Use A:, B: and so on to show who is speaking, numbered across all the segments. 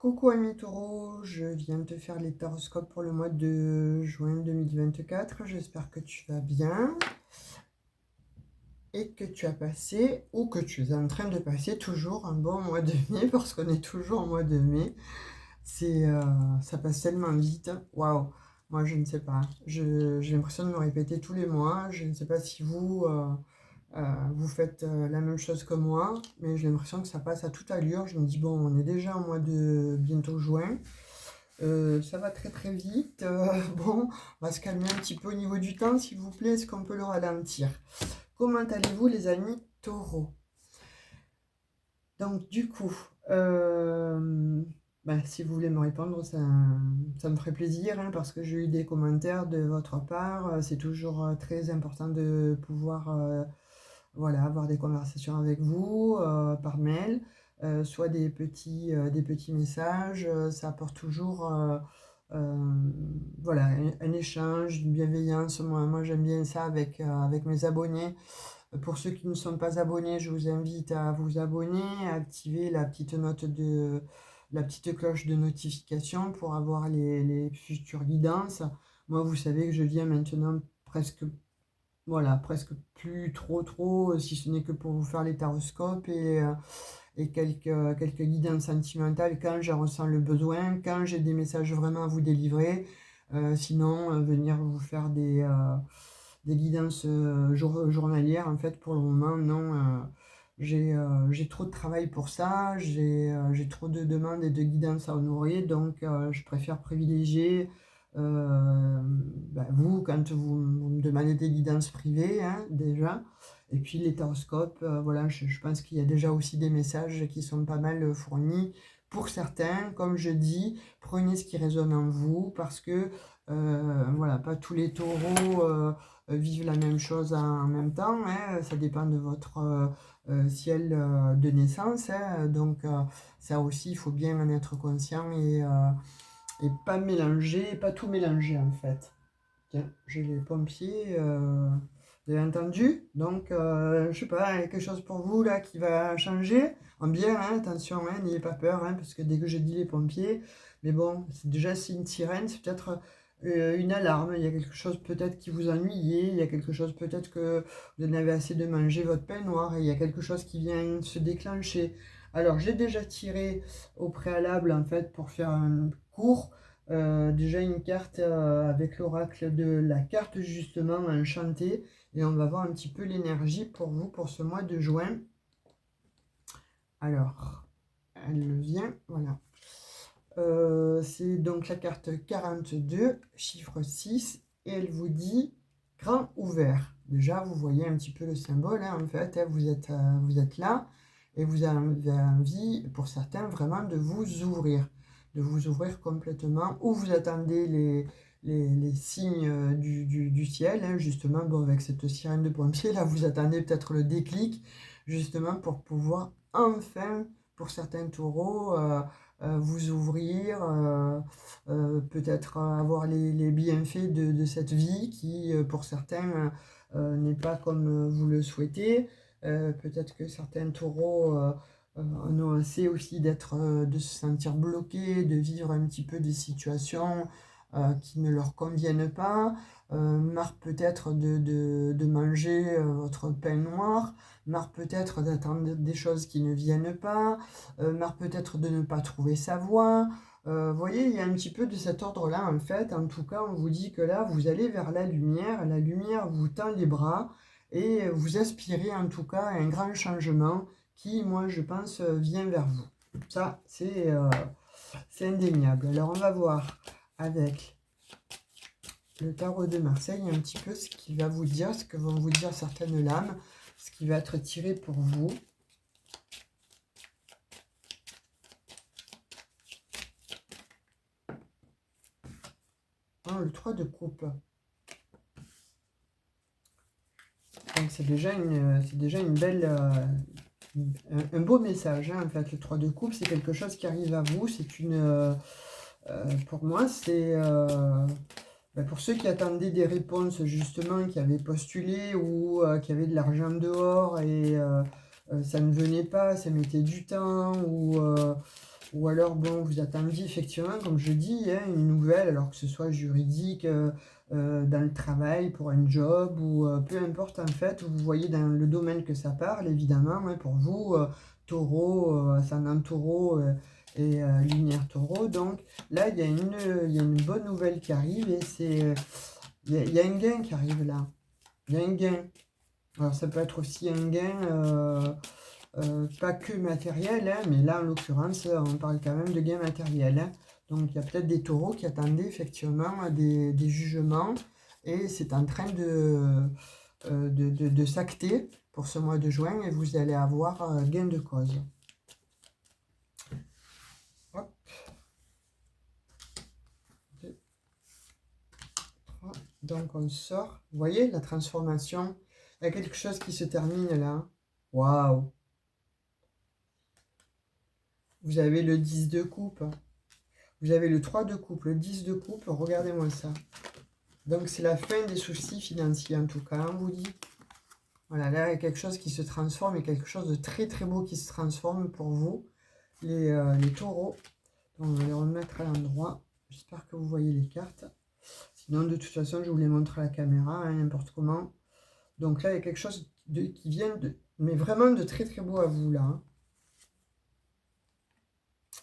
A: Coucou ami taureau, je viens de te faire les taroscopes pour le mois de juin 2024. J'espère que tu vas bien et que tu as passé ou que tu es en train de passer toujours un bon mois de mai parce qu'on est toujours au mois de mai. Ça passe tellement vite. Waouh, moi je ne sais pas. J'ai l'impression de me répéter tous les mois. Je ne sais pas si vous faites la même chose que moi, mais j'ai l'impression que ça passe à toute allure. Je me dis, bon, on est déjà au mois de bientôt juin. Ça va très très vite. Bon, on va se calmer un petit peu au niveau du temps, s'il vous plaît. Est-ce qu'on peut le ralentir? Comment allez-vous, les amis taureaux? Donc, du coup, si vous voulez me répondre, ça me ferait plaisir, hein, parce que j'ai eu des commentaires de votre part. C'est toujours très important de pouvoir voilà, avoir des conversations avec vous par mail, soit des petits messages. Ça apporte toujours voilà, un échange, une bienveillance. Moi j'aime bien ça avec mes abonnés. Pour ceux qui ne sont pas abonnés, je vous invite à vous abonner, à activer la petite cloche de notification pour avoir les futures guidances. Moi, vous savez que je viens maintenant presque voilà, presque plus trop, si ce n'est que pour vous faire les taroscopes et quelques guidances sentimentales quand j'en ressens le besoin, quand j'ai des messages vraiment à vous délivrer. Sinon, venir vous faire des guidances journalières, en fait, pour le moment, non. J'ai trop de travail pour ça, j'ai trop de demandes et de guidances à honorer, donc je préfère privilégier vous, quand vous me demandez des guidances privées, hein, déjà, et puis les taroscopes, voilà, je pense qu'il y a déjà aussi des messages qui sont pas mal fournis. Pour certains, comme je dis, prenez ce qui résonne en vous, parce que, voilà, pas tous les taureaux vivent la même chose en même temps, hein, ça dépend de votre ciel de naissance, hein, donc ça aussi, il faut bien en être conscient et pas mélanger, pas tout mélanger en fait. Tiens, j'ai les pompiers, vous avez entendu? Donc, je sais pas, il y a quelque chose pour vous là qui va changer. En bien, hein, attention, hein, n'ayez pas peur, hein, parce que dès que je dis les pompiers, mais bon, c'est une sirène, c'est peut-être une alarme. Il y a quelque chose peut-être qui vous ennuyait, il y a quelque chose peut-être que vous en avez assez de manger votre pain noir, et il y a quelque chose qui vient se déclencher. Alors, j'ai déjà tiré au préalable en fait pour faire un cours. Déjà une carte avec l'oracle de la carte justement enchantée, et on va voir un petit peu l'énergie pour vous pour ce mois de juin. Alors, elle vient, voilà. C'est donc la carte 42, chiffre 6, et elle vous dit grand ouvert. Déjà, vous voyez un petit peu le symbole, hein, en fait, hein, vous êtes là, et vous avez envie, pour certains, vraiment de vous ouvrir complètement, ou vous attendez les signes du ciel, hein, justement, bon, avec cette sirène de pompier, là, vous attendez peut-être le déclic, justement, pour pouvoir enfin, pour certains taureaux, vous ouvrir, peut-être avoir les bienfaits de cette vie qui, pour certains, n'est pas comme vous le souhaitez. Peut-être que certains taureaux en ont assez aussi de se sentir bloqués, de vivre un petit peu des situations qui ne leur conviennent pas. Marre peut-être de manger votre pain noir, marre peut-être d'attendre des choses qui ne viennent pas, marre peut-être de ne pas trouver sa voie. Vous voyez, il y a un petit peu de cet ordre-là, en fait. En tout cas, on vous dit que là, vous allez vers la lumière vous tend les bras, et vous aspirez en tout cas à un grand changement qui, moi, je pense, vient vers vous. Ça, c'est indéniable. Alors, on va voir avec le tarot de Marseille un petit peu ce qu'il va vous dire, ce que vont vous dire certaines lames, ce qui va être tiré pour vous. Le 3 de coupe. Donc c'est déjà une belle, un beau message, hein, en fait. Le 3 de coupe, c'est quelque chose qui arrive à vous. C'est pour moi, c'est pour ceux qui attendaient des réponses, justement, qui avaient postulé ou qui avaient de l'argent dehors et ça ne venait pas, ça mettait du temps, ou Ou alors, bon, vous attendiez effectivement, comme je dis, hein, une nouvelle, alors que ce soit juridique, dans le travail, pour un job, ou peu importe en fait, vous voyez dans le domaine que ça parle, évidemment, hein, pour vous, taureau, ascendant taureau et lumière taureau. Donc là, il y a une bonne nouvelle qui arrive et c'est, il y a un gain qui arrive là. Il y a un gain. Alors ça peut être aussi un gain, pas que matériel, hein, mais là en l'occurrence on parle quand même de gain matériel. Hein. Donc il y a peut-être des taureaux qui attendaient effectivement des jugements et c'est en train de s'acter pour ce mois de juin et vous allez avoir gain de cause. Hop. 2, 3. Donc on sort, vous voyez la transformation, il y a quelque chose qui se termine là. Waouh! Vous avez le 10 de coupe, vous avez le 3 de coupe, le 10 de coupe, regardez-moi ça. Donc c'est la fin des soucis financiers en tout cas, on vous dit. Voilà, là il y a quelque chose qui se transforme et quelque chose de très très beau qui se transforme pour vous, les taureaux. Donc on va les remettre à l'endroit. J'espère que vous voyez les cartes. Sinon de toute façon je vous les montre à la caméra, hein, n'importe comment. Donc là il y a quelque chose qui vient de, mais vraiment de très très beau à vous là. Hein.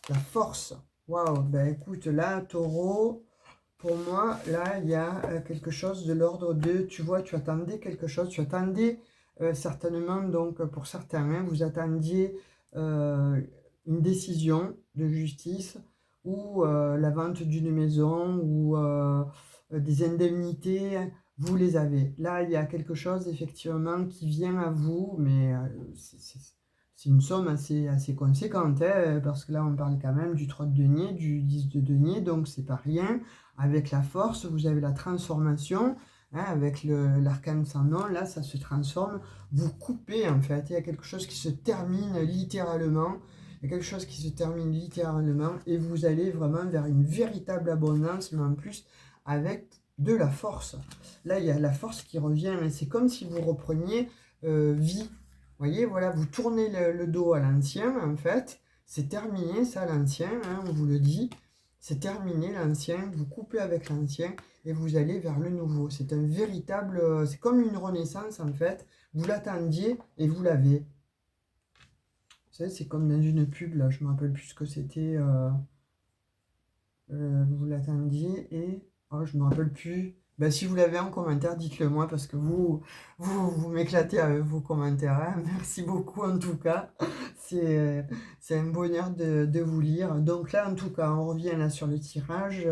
A: La force. Waouh, ben écoute, là, taureau, pour moi, là, il y a quelque chose de l'ordre de, tu vois, tu attendais quelque chose, tu attendais certainement, donc pour certains, hein, vous attendiez une décision de justice ou la vente d'une maison ou des indemnités, vous les avez. Là, il y a quelque chose effectivement qui vient à vous, mais c'est une somme assez conséquente, hein, parce que là, on parle quand même du 3 de denier, du 10 de denier, donc c'est pas rien. Avec la force, vous avez la transformation, hein, avec l'arcane sans nom, là, ça se transforme. Vous coupez, en fait. Il y a quelque chose qui se termine littéralement. Il y a quelque chose qui se termine littéralement et vous allez vraiment vers une véritable abondance, mais en plus avec de la force. Là, il y a la force qui revient, et c'est comme si vous repreniez vie. Vous voyez, voilà, vous tournez le dos à l'ancien, en fait. C'est terminé, ça, l'ancien, hein, on vous le dit. C'est terminé, l'ancien. Vous coupez avec l'ancien et vous allez vers le nouveau. C'est un véritable... c'est comme une renaissance, en fait. Vous l'attendiez et vous l'avez. Vous savez, c'est comme dans une pub, là. Je ne me rappelle plus ce que c'était. Vous l'attendiez et... Oh, je ne me rappelle plus. Ben, si vous l'avez en commentaire, dites-le moi parce que vous m'éclatez avec vos commentaires. Hein. Merci beaucoup en tout cas. C'est un bonheur de vous lire. Donc là, en tout cas, on revient là sur le tirage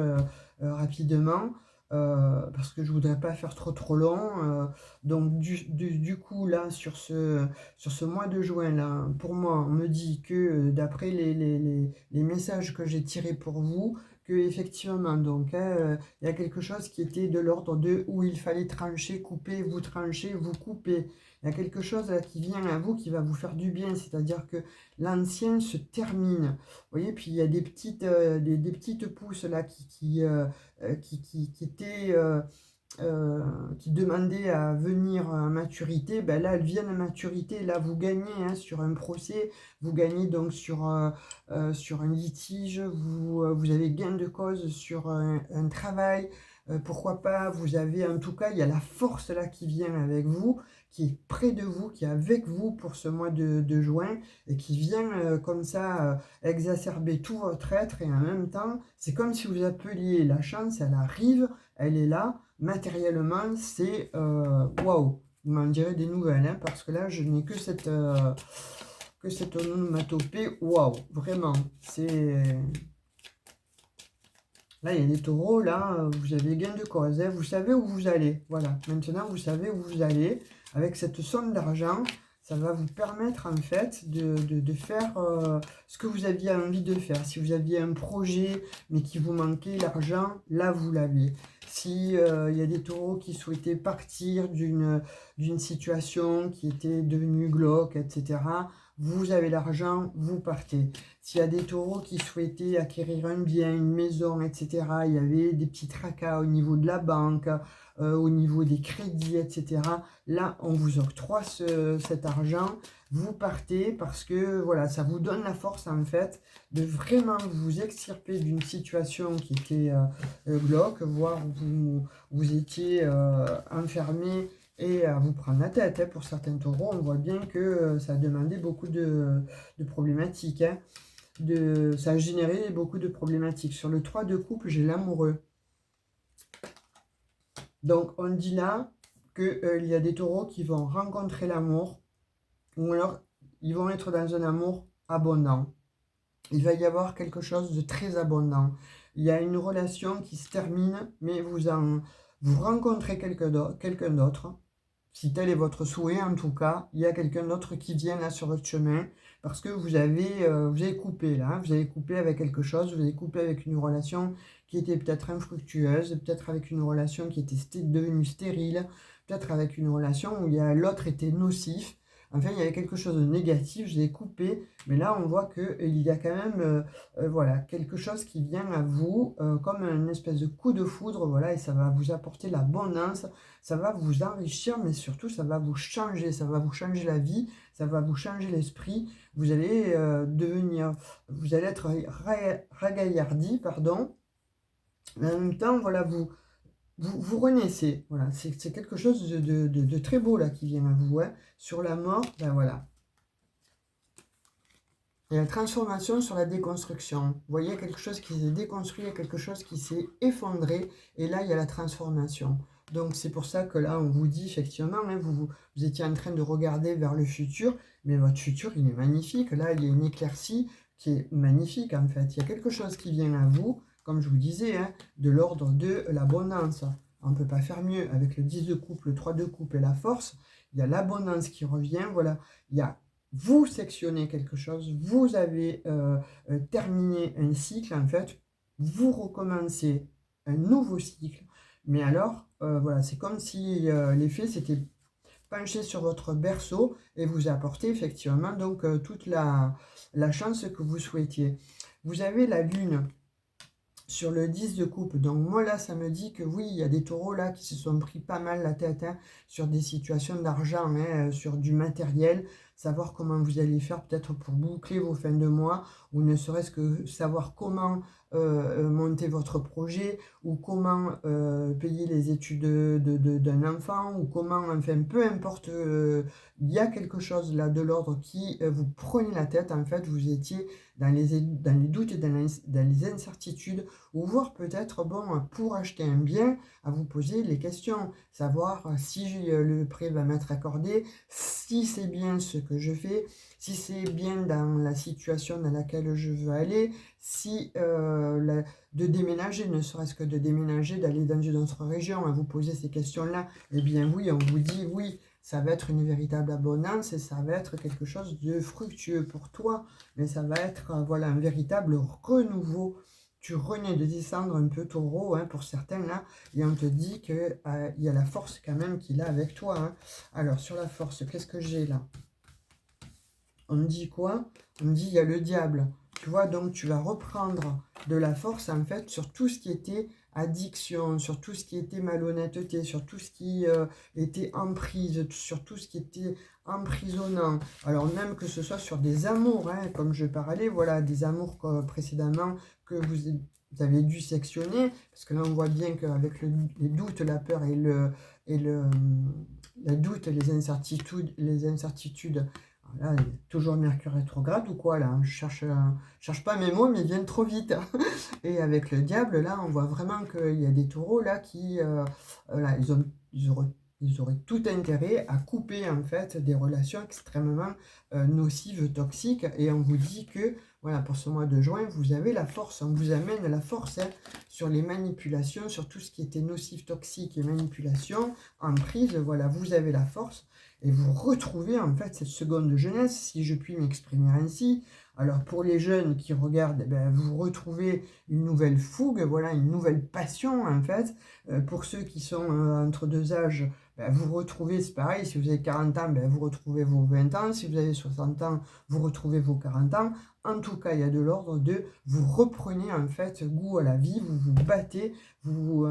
A: rapidement. Parce que je voudrais pas faire trop long. Donc du coup, là, sur ce mois de juin, là, pour moi, on me dit que d'après les messages que j'ai tirés pour vous, que effectivement, donc, il y a quelque chose qui était de l'ordre de où il fallait trancher, couper, vous tranchez, vous coupez. Il y a quelque chose là qui vient à vous qui va vous faire du bien, c'est-à-dire que l'ancien se termine. Vous voyez, puis il y a des petites pousses là qui étaient... qui demandaient à venir à maturité, ben là elles viennent à maturité, là vous gagnez hein, sur un procès, vous gagnez donc sur un litige, vous avez gain de cause sur un travail, pourquoi pas, vous avez en tout cas, il y a la force là qui vient avec vous, qui est près de vous, qui est avec vous pour ce mois de juin, et qui vient comme ça exacerber tout votre être, et en même temps, c'est comme si vous appeliez la chance, elle arrive, elle est là, matériellement, c'est waouh, vous m'en direz des nouvelles, hein, parce que là, je n'ai que cette onomatopée, waouh, vraiment, c'est... Là, il y a des taureaux, là, vous avez gain de cause, hein, vous savez où vous allez, voilà, maintenant, vous savez où vous allez, avec cette somme d'argent, ça va vous permettre, en fait, de faire ce que vous aviez envie de faire. Si vous aviez un projet, mais qui vous manquait l'argent, là, vous l'avez. Si il y a des taureaux qui souhaitaient partir d'une situation qui était devenue glauque, etc., vous avez l'argent, vous partez. S'il y a des taureaux qui souhaitaient acquérir un bien, une maison, etc., il y avait des petits tracas au niveau de la banque, au niveau des crédits, etc. Là, on vous octroie cet argent, vous partez parce que voilà, ça vous donne la force en fait de vraiment vous extirper d'une situation qui était glauque, voire vous étiez enfermé et à vous prendre la tête. Hein. Pour certains taureaux, on voit bien que ça a demandé beaucoup de problématiques. Hein. Ça a généré beaucoup de problématiques. Sur le 3 de couple, j'ai l'amoureux. Donc, on dit là qu'il y a des taureaux qui vont rencontrer l'amour, ou alors ils vont être dans un amour abondant. Il va y avoir quelque chose de très abondant. Il y a une relation qui se termine, mais vous rencontrez quelqu'un d'autre. Si tel est votre souhait, en tout cas, il y a quelqu'un d'autre qui vient là sur votre chemin, parce que vous avez coupé là, hein. Vous avez coupé avec quelque chose, vous avez coupé avec une relation qui était peut-être infructueuse, peut-être avec une relation qui était devenue stérile, peut-être avec une relation où l'autre était nocif. Enfin, il y avait quelque chose de négatif, je l'ai coupé, mais là, on voit qu'il y a quand même voilà, quelque chose qui vient à vous, comme une espèce de coup de foudre, voilà, et ça va vous apporter l'abondance, ça va vous enrichir, mais surtout, ça va vous changer la vie, ça va vous changer l'esprit, vous allez vous allez être ragaillardi, pardon, mais en même temps, voilà, vous renaissez, voilà, c'est quelque chose de très beau là qui vient à vous, hein. Sur la mort, ben voilà. Il y a la transformation sur la déconstruction. Vous voyez, quelque chose qui s'est déconstruit, il y a quelque chose qui s'est effondré, et là, il y a la transformation. Donc, c'est pour ça que là, on vous dit effectivement, hein, vous étiez en train de regarder vers le futur, mais votre futur, il est magnifique. Là, il y a une éclaircie qui est magnifique, en fait. Il y a quelque chose qui vient à vous, comme je vous disais, hein, de l'ordre de l'abondance. On ne peut pas faire mieux avec le 10 de coupe, le 3 de coupe et la force. Il y a l'abondance qui revient, voilà. Il y a vous sectionnez quelque chose, vous avez terminé un cycle, en fait, vous recommencez un nouveau cycle, mais alors, voilà, c'est comme si les fées s'étaient penchés sur votre berceau et vous apportez effectivement donc toute la chance que vous souhaitiez. Vous avez la lune sur le 10 de coupe, donc moi là ça me dit que oui, il y a des taureaux là qui se sont pris pas mal la tête, hein, sur des situations d'argent, hein, sur du matériel, savoir comment vous allez faire peut-être pour boucler vos fins de mois, ou ne serait-ce que savoir comment monter votre projet, ou comment payer les études d'un enfant, ou comment, enfin peu importe, il y a quelque chose là de l'ordre qui vous prenait la tête, en fait vous étiez dans les doutes et dans les incertitudes, ou voir peut-être, bon, pour acheter un bien, à vous poser les questions, savoir si le prêt va m'être accordé, si c'est bien ce que je fais, si c'est bien dans la situation dans laquelle je veux aller, si de déménager, ne serait-ce que de déménager, d'aller dans une autre région, à vous poser ces questions-là, eh bien oui, on vous dit oui, ça va être une véritable abondance et ça va être quelque chose de fructueux pour toi, mais ça va être voilà, un véritable renouveau. Tu renais de descendre un peu taureau, hein, pour certains là, et on te dit qu'il y a la force quand même qu'il a avec toi. Hein. Alors sur la force, qu'est-ce que j'ai là? On me dit quoi? On me dit il y a le diable. Tu vois, donc tu vas reprendre de la force en fait sur tout ce qui était addiction, sur tout ce qui était malhonnêteté, sur tout ce qui était emprise, sur tout ce qui était emprisonnant. Alors même que ce soit sur des amours, hein, comme je parlais, voilà, des amours précédemment que vous avez dû sectionner, parce que là on voit bien qu'avec les doutes, la peur le doute, les incertitudes, là, il y a toujours Mercure rétrograde ou quoi là, je cherche pas mes mots mais ils viennent trop vite. Et avec le diable là, on voit vraiment qu'il y a des taureaux là qui, là, ils auraient tout intérêt à couper en fait des relations extrêmement nocives, toxiques. Et on vous dit que voilà, pour ce mois de juin, vous avez la force, on vous amène la force, hein, sur les manipulations, sur tout ce qui était nocif, toxique et manipulation, emprise, voilà, vous avez la force. Et vous retrouvez en fait cette seconde jeunesse, si je puis m'exprimer ainsi. Alors pour les jeunes qui regardent, eh ben, vous retrouvez une nouvelle fougue, voilà, une nouvelle passion en fait. Pour ceux qui sont entre deux âges, ben, vous retrouvez, c'est pareil, si vous avez 40 ans, ben, vous retrouvez vos 20 ans, si vous avez 60 ans, vous retrouvez vos 40 ans. En tout cas, il y a de l'ordre de, vous reprenez en fait goût à la vie, vous vous battez, vous...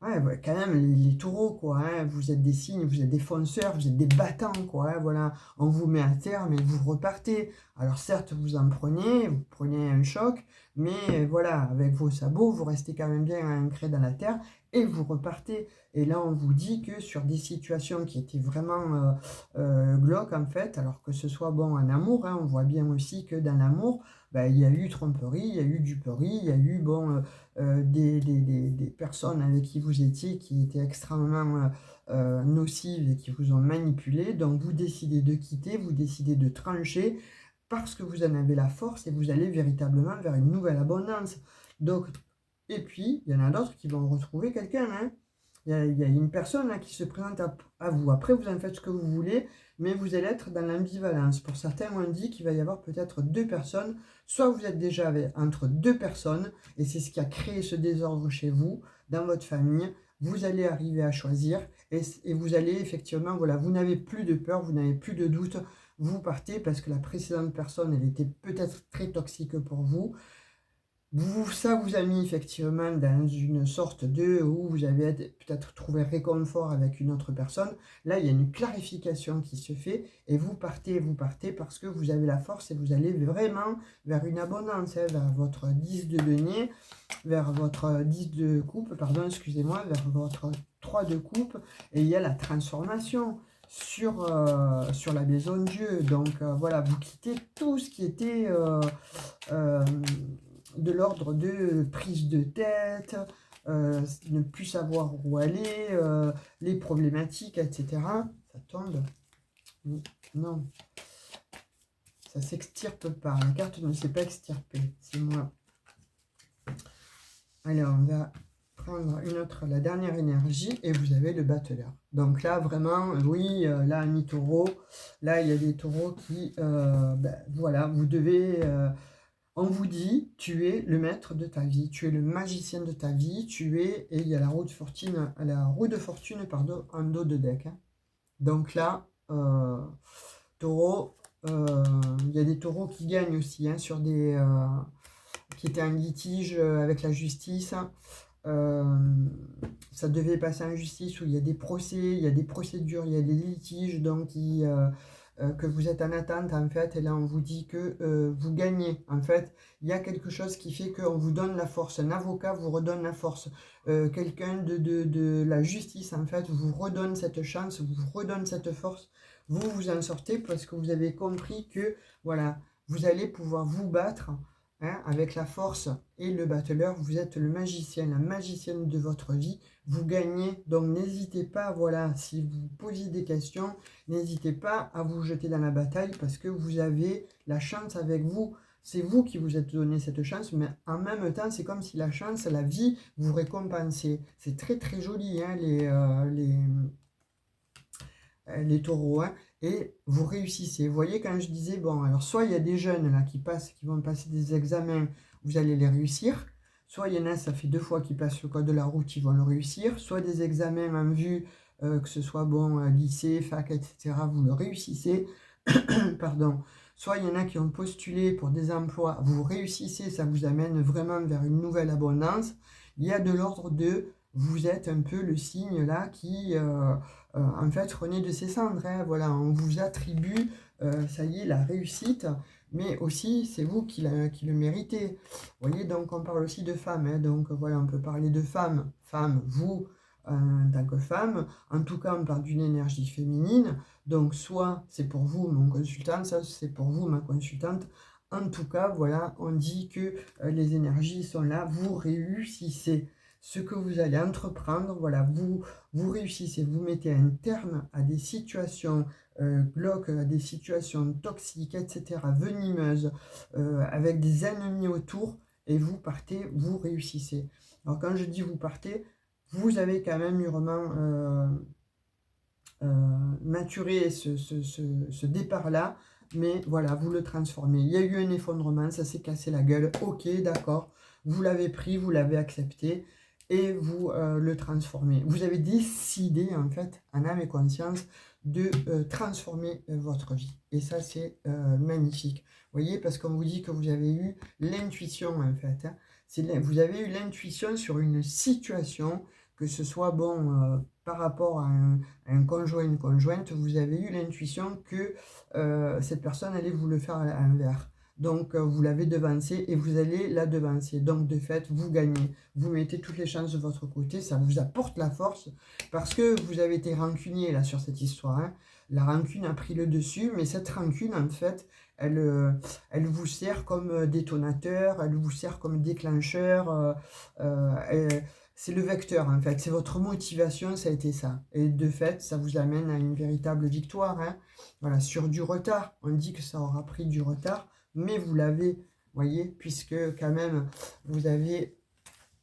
A: ouais, ouais, quand même, les taureaux, quoi, hein, vous êtes des signes, vous êtes des fonceurs, vous êtes des battants, quoi, hein, voilà. On vous met à terre, mais vous repartez. Alors certes, vous en prenez, vous prenez un choc, mais voilà, avec vos sabots, vous restez quand même bien ancré dans la terre et vous repartez. Et là, on vous dit que sur des situations qui étaient vraiment glauques, en fait, alors que ce soit bon en amour, hein, on voit bien aussi que dans l'amour, ben, il y a eu tromperie, il y a eu duperie, il y a eu, bon... des personnes avec qui vous étiez qui étaient extrêmement nocives et qui vous ont manipulé. Donc vous décidez de quitter, vous décidez de trancher parce que vous en avez la force et vous allez véritablement vers une nouvelle abondance. Donc, et puis, il y en a d'autres qui vont retrouver quelqu'un, hein. Il y a une personne là, qui se présente à vous. Après, vous en faites ce que vous voulez, mais vous allez être dans l'ambivalence. Pour certains, on dit qu'il va y avoir peut-être deux personnes. Soit vous êtes déjà entre deux personnes, et c'est ce qui a créé ce désordre chez vous, dans votre famille. Vous allez arriver à choisir, et vous allez effectivement, voilà, vous n'avez plus de peur, vous n'avez plus de doute. Vous partez parce que la précédente personne, elle était peut-être très toxique pour vous. Ça vous a mis effectivement dans une sorte de où vous avez peut-être trouvé réconfort avec une autre personne. Là, il y a une clarification qui se fait et vous partez parce que vous avez la force et vous allez vraiment vers une abondance, hein, vers votre 10 de denier, vers votre 10 de coupe, pardon, excusez-moi, vers votre 3 de coupe, et il y a la transformation sur la maison de Dieu. Donc voilà, vous quittez tout ce qui était... de l'ordre de prise de tête, ne plus savoir où aller, les problématiques, etc. Ça tombe. Non, ça s'extirpe pas. La carte ne s'est pas extirpée. C'est moi. Allez, on va prendre une autre, la dernière énergie, et vous avez le battleur. Donc là, vraiment, oui, là, ami taureau, là, il y a des taureaux qui, ben, voilà, vous devez... on vous dit, tu es le maître de ta vie, tu es le magicien de ta vie, et il y a la roue de fortune, pardon, en dos de deck, hein. Donc là, taureau, il y a des taureaux qui gagnent aussi, hein, sur qui étaient en litige avec la justice. Ça devait passer en justice où il y a des procès, il y a des procédures, il y a des litiges, donc que vous êtes en attente en fait, et là on vous dit que vous gagnez. En fait, il y a quelque chose qui fait qu'on vous donne la force. Un avocat vous redonne la force. Quelqu'un de la justice en fait vous redonne cette chance, vous redonne cette force. Vous vous en sortez parce que vous avez compris que voilà, vous allez pouvoir vous battre. Hein, avec la force et le battleur, vous êtes le magicien, la magicienne de votre vie, vous gagnez, donc n'hésitez pas, voilà, si vous posez des questions, n'hésitez pas à vous jeter dans la bataille parce que vous avez la chance avec vous, c'est vous qui vous êtes donné cette chance, mais en même temps, c'est comme si la chance, la vie, vous récompensait. C'est très très joli, hein, les taureaux, hein, et vous réussissez. Vous voyez, quand je disais, bon, alors soit il y a des jeunes là qui vont passer des examens, vous allez les réussir, soit il y en a, ça fait 2 fois qu'ils passent le code de la route, ils vont le réussir, soit des examens en vue, que ce soit bon, lycée, fac, etc., vous le réussissez, pardon. Soit il y en a qui ont postulé pour des emplois, vous réussissez, ça vous amène vraiment vers une nouvelle abondance. Il y a de l'ordre de, vous êtes un peu le signe là qui, en fait, renaît de ses cendres, hein. Voilà, on vous attribue, ça y est, la réussite, mais aussi c'est vous qui le méritez. Vous voyez, donc on parle aussi de femmes, hein. Donc voilà, on peut parler de femmes, vous, en tant que femme, en tout cas on parle d'une énergie féminine, donc soit c'est pour vous mon consultant, ça c'est pour vous ma consultante, en tout cas voilà, on dit que les énergies sont là, vous réussissez ce que vous allez entreprendre, voilà, vous réussissez, vous mettez un terme à des situations glauques, à des situations toxiques, etc., venimeuses, avec des ennemis autour, et vous partez, vous réussissez. Alors quand je dis vous partez, vous avez quand même mûrement maturé ce départ-là, mais voilà, vous le transformez. Il y a eu un effondrement, ça s'est cassé la gueule, ok, d'accord, vous l'avez pris, vous l'avez accepté, et vous le transformez. Vous avez décidé, en fait, en âme et conscience, de transformer votre vie. Et ça, c'est magnifique. Vous voyez, parce qu'on vous dit que vous avez eu l'intuition, en fait. Hein. Vous avez eu l'intuition sur une situation, que ce soit, bon, par rapport à un conjoint, une conjointe, vous avez eu l'intuition que cette personne allait vous le faire à l'envers. Donc, vous l'avez devancée et vous allez la devancer. Donc, de fait, vous gagnez. Vous mettez toutes les chances de votre côté. Ça vous apporte la force parce que vous avez été rancunier là sur cette histoire. Hein. La rancune a pris le dessus, mais cette rancune, en fait, elle vous sert comme détonateur, elle vous sert comme déclencheur. C'est le vecteur, en fait. C'est votre motivation, ça a été ça. Et de fait, ça vous amène à une véritable victoire. Hein. Voilà, sur du retard. On dit que ça aura pris du retard, mais vous l'avez, voyez, puisque quand même, vous avez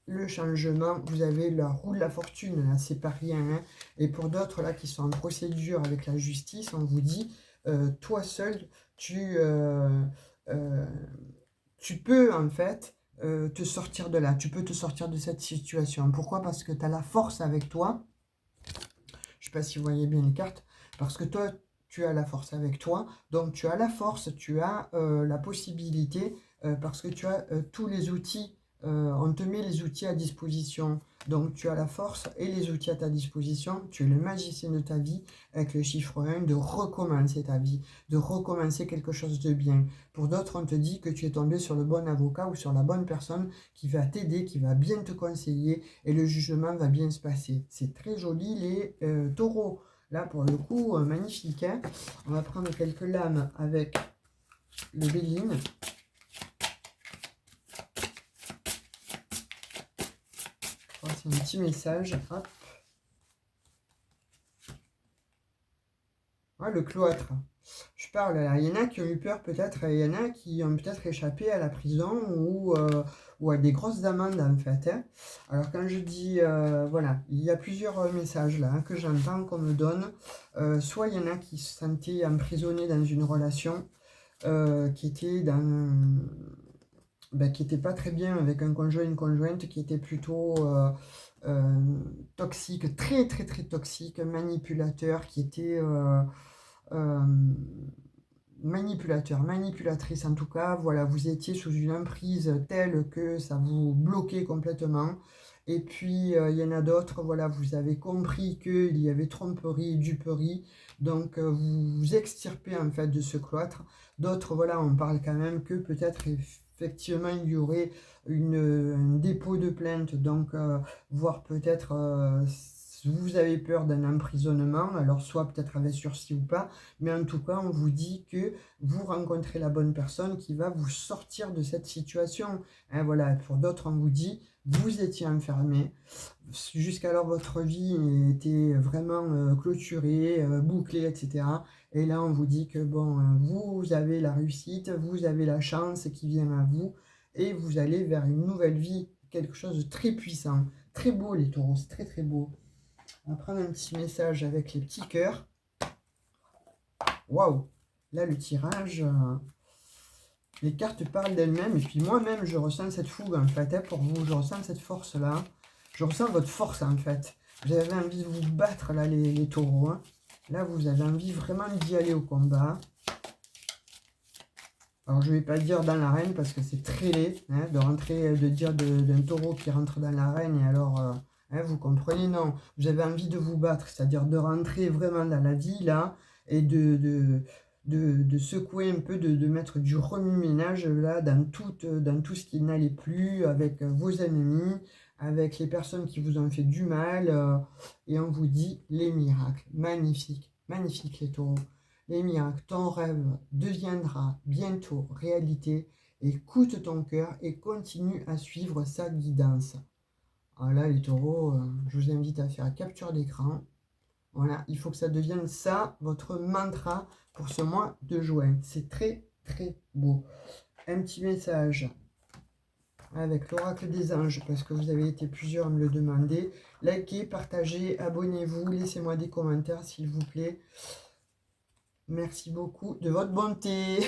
A: le changement, vous avez la roue de la fortune, là, c'est pas rien. Hein. Et pour d'autres, là, qui sont en procédure avec la justice, on vous dit, toi seul, euh, tu peux, en fait, te sortir de là. Tu peux te sortir de cette situation. Pourquoi? Parce que tu as la force avec toi. Je ne sais pas si vous voyez bien les cartes. Parce que toi, tu as la force avec toi. Donc, tu as la force, tu as la possibilité, parce que tu as tous les outils. On te met les outils à disposition. Donc, tu as la force et les outils à ta disposition. Tu es le magicien de ta vie avec le chiffre 1, de recommencer ta vie, de recommencer quelque chose de bien. Pour d'autres, on te dit que tu es tombé sur le bon avocat ou sur la bonne personne qui va t'aider, qui va bien te conseiller et le jugement va bien se passer. C'est très joli les taureaux. Là, pour le coup, magnifique. Hein. On va prendre quelques lames avec le Béline. C'est un petit message. Hop. Ah, le cloître. Je parle là. Il y en a qui ont eu peur peut-être, il y en a qui ont peut-être échappé à la prison ou à des grosses amendes en fait. Hein. Alors quand je dis, voilà, il y a plusieurs messages là hein, que j'entends qu'on me donne. Soit il y en a qui se sentaient emprisonnés dans une relation qui était qui était pas très bien avec un conjoint, une conjointe, qui était plutôt toxique, très très très toxique, manipulateur, qui était euh, manipulateur, manipulatrice en tout cas, voilà, vous étiez sous une emprise telle que ça vous bloquait complètement. Et puis, il y en a d'autres, voilà, vous avez compris qu'il y avait tromperie, duperie, donc vous vous extirpez en fait de ce cloître. D'autres, voilà, on parle quand même que peut-être effectivement il y aurait un dépôt de plainte, donc voire peut-être vous avez peur d'un emprisonnement, alors soit peut-être avec sursis ou pas, mais en tout cas, on vous dit que vous rencontrez la bonne personne qui va vous sortir de cette situation. Hein, voilà, pour d'autres, on vous dit, vous étiez enfermé. Jusqu'alors, votre vie était vraiment clôturée, bouclée, etc. Et là, on vous dit que bon, vous avez la réussite, vous avez la chance qui vient à vous, et vous allez vers une nouvelle vie, quelque chose de très puissant. Très beau, les taureaux, c'est très très beau. On va prendre un petit message avec les petits cœurs. Waouh! Là, le tirage, les cartes parlent d'elles-mêmes. Et puis moi-même, je ressens cette fougue, en fait. Hein, pour vous, je ressens cette force-là. Je ressens votre force, en fait. Vous avez envie de vous battre, là, les taureaux. Hein. Là, vous avez envie vraiment d'y aller au combat. Alors, je ne vais pas dire dans l'arène, parce que c'est très laid, hein, de rentrer, de dire d'un taureau qui rentre dans l'arène. Et alors, hein, vous comprenez, non. Vous avez envie de vous battre, c'est-à-dire de rentrer vraiment dans la vie, là, et de secouer un peu, de mettre du remue-ménage là dans tout ce qui n'allait plus avec vos ennemis, avec les personnes qui vous ont fait du mal, et on vous dit les miracles. Magnifique, magnifique les taureaux. Les miracles, ton rêve deviendra bientôt réalité. Écoute ton cœur et continue à suivre sa guidance. Alors là, les taureaux, je vous invite à faire capture d'écran. Voilà, il faut que ça devienne ça, votre mantra pour ce mois de juin. C'est très, très beau. Un petit message avec l'oracle des anges, parce que vous avez été plusieurs à me le demander. Likez, partagez, abonnez-vous, laissez-moi des commentaires s'il vous plaît. Merci beaucoup de votre bonté.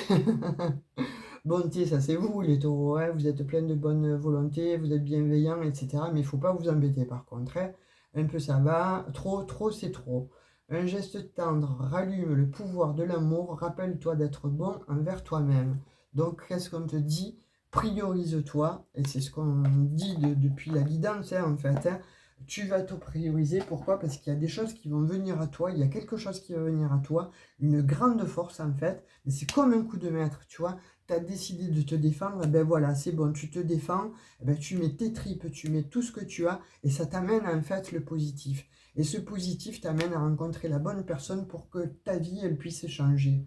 A: Bonté, ça c'est vous, les taureaux, hein. Vous êtes plein de bonne volonté, vous êtes bienveillants, etc. Mais il ne faut pas vous embêter par contre, hein. Un peu ça va, trop c'est trop. Un geste tendre rallume le pouvoir de l'amour, rappelle-toi d'être bon envers toi-même. Donc, qu'est-ce qu'on te dit? Priorise-toi, et c'est ce qu'on dit depuis la guidance, hein, en fait, hein. Tu vas te prioriser, pourquoi? Parce qu'il y a des choses qui vont venir à toi, il y a quelque chose qui va venir à toi, une grande force en fait, mais c'est comme un coup de maître, tu vois. Tu as décidé de te défendre, et ben voilà, c'est bon, tu te défends, et ben tu mets tes tripes, tu mets tout ce que tu as, et ça t'amène en fait le positif. Et ce positif t'amène à rencontrer la bonne personne pour que ta vie, elle puisse changer.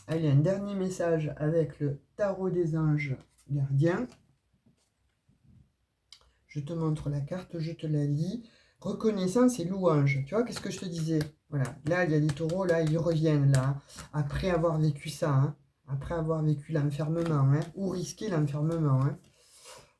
A: Allez, un dernier message avec le tarot des anges gardiens. Je te montre la carte, je te la lis. Reconnaissance et louange. Tu vois, qu'est-ce que je te disais? Voilà, là, il y a des taureaux, là, ils reviennent, là, après avoir vécu ça, hein, après avoir vécu l'enfermement, hein, ou risqué l'enfermement, hein.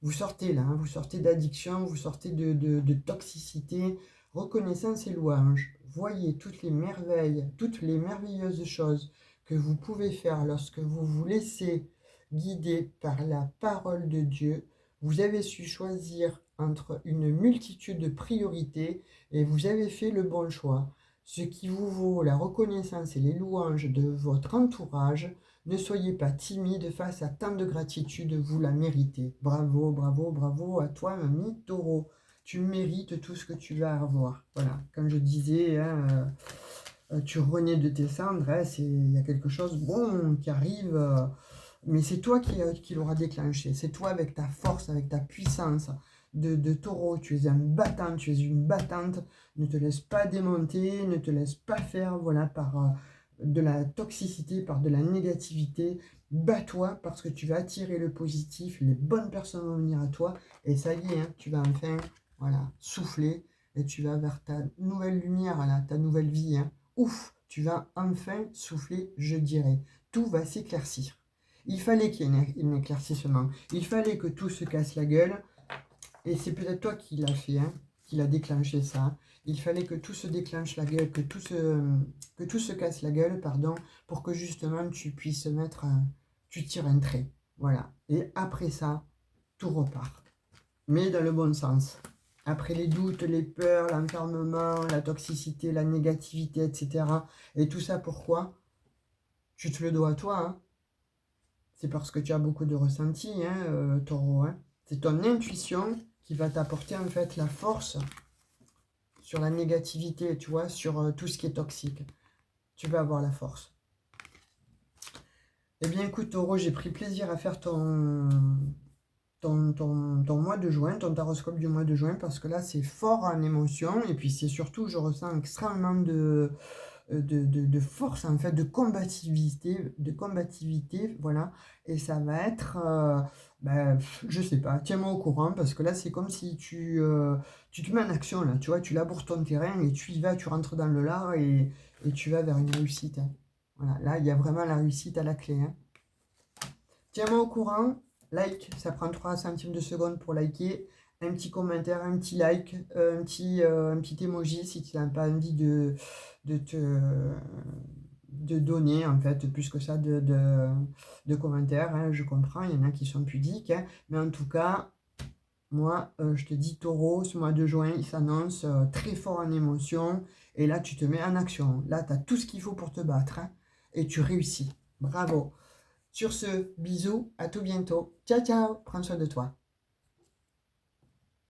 A: Vous sortez là, hein, vous sortez d'addiction, vous sortez de toxicité. Reconnaissance et louange. Voyez toutes les merveilles, toutes les merveilleuses choses que vous pouvez faire lorsque vous vous laissez guider par la parole de Dieu. Vous avez su choisir entre une multitude de priorités et vous avez fait le bon choix. Ce qui vous vaut la reconnaissance et les louanges de votre entourage. Ne soyez pas timide face à tant de gratitude, vous la méritez. Bravo, bravo, bravo à toi, mamie taureau. Tu mérites tout ce que tu vas avoir. Voilà, comme je disais, hein, tu renais de tes cendres, hein, il y a quelque chose bon qui arrive, mais c'est toi qui l'aura déclenché. C'est toi avec ta force, avec ta puissance de taureau. Tu es un battant, tu es une battante. Ne te laisse pas démonter, ne te laisse pas faire, voilà, par de la toxicité, par de la négativité. Bats-toi parce que tu vas attirer le positif, les bonnes personnes vont venir à toi, et ça y est, hein, tu vas enfin, voilà, souffler, et tu vas vers ta nouvelle lumière, là, ta nouvelle vie, hein. Ouf, tu vas enfin souffler, je dirais. Tout va s'éclaircir. Il fallait qu'il y ait un éclaircissement. Il fallait que tout se casse la gueule. Et c'est peut-être toi qui l'as fait, hein, qui l'a déclenché ça. Il fallait que tout se déclenche la gueule, que tout se casse la gueule, pardon, pour que justement tu puisses mettre, tu tires un trait. Voilà. Et après ça, tout repart. Mais dans le bon sens. Après les doutes, les peurs, l'enfermement, la toxicité, la négativité, etc. Et tout ça, pourquoi? Tu te le dois à toi, hein. C'est parce que tu as beaucoup de ressenti, hein, taureau, hein. C'est ton intuition qui va t'apporter en fait la force sur la négativité, tu vois, sur tout ce qui est toxique. Tu vas avoir la force. Eh bien écoute taureau, j'ai pris plaisir à faire ton mois de juin, ton taroscope du mois de juin, parce que là c'est fort en émotion, et puis c'est surtout, je ressens extrêmement de force, en fait, de combativité, voilà, et ça va être, ben, je sais pas, tiens-moi au courant, parce que là, c'est comme si tu te mets en action, là, tu vois, tu laboures ton terrain, et tu y vas, tu rentres dans le lard, et tu vas vers une réussite, hein. Voilà, là, il y a vraiment la réussite à la clé, hein. Tiens-moi au courant, like, ça prend 3 centimes de seconde pour liker, un petit commentaire, un petit like, un petit emoji si tu n'as pas envie de de donner en fait plus que ça de commentaires, hein, je comprends, il y en a qui sont pudiques, hein, mais en tout cas, moi je te dis taureau, ce mois de juin il s'annonce très fort en émotion, et là tu te mets en action, là tu as tout ce qu'il faut pour te battre, hein, et tu réussis, bravo. Sur ce, bisous, à tout bientôt. Ciao, ciao, prends soin de toi.